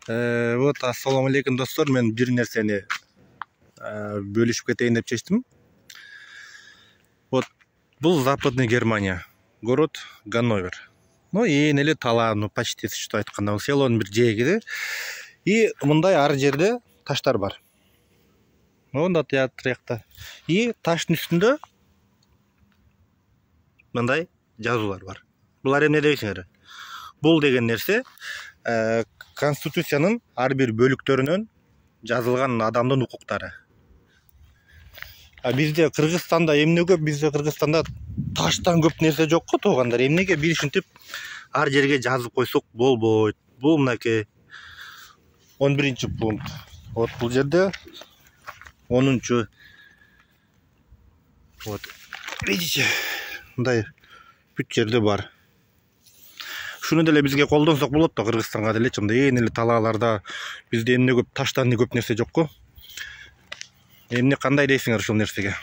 Вот, ассаламу алейкум достор, мен бир нерсени бөлүшүп кетейин деп чечтим. Вот, бул Западный Германия, город Ганновер. Ну, ээн эле тала, почти что айтканда, бул селонун бир жээги. И мындай ар жерде таштар бар. Монда тиякта. И таштын үстүндө мындай жазуулар бар. Булар эмне дегенсиңер? Бул деген нерсе Конституциянын ар бир бөлүктөрүнөн жазылган адамдын укуктары. Бизде Кыргызстанда эмне көп? Бизде Кыргызстанда таштан көп нерсе жок го туугандар. Эмнеге бир ушинтип ар жерге жазып койсок болбойт. Бул мынакей 11-пункт. Вот бул жерде 10-чу. Вот. Видите? Мындай бүт жерде бар. Шуну деле бизге колдонсок болот да, Кыргызстанга деле чында ээн эле талааларда бизде эмне көп, таштан көп нерсе жок го. Эмне кандай дейсиңер ушул нерсеге?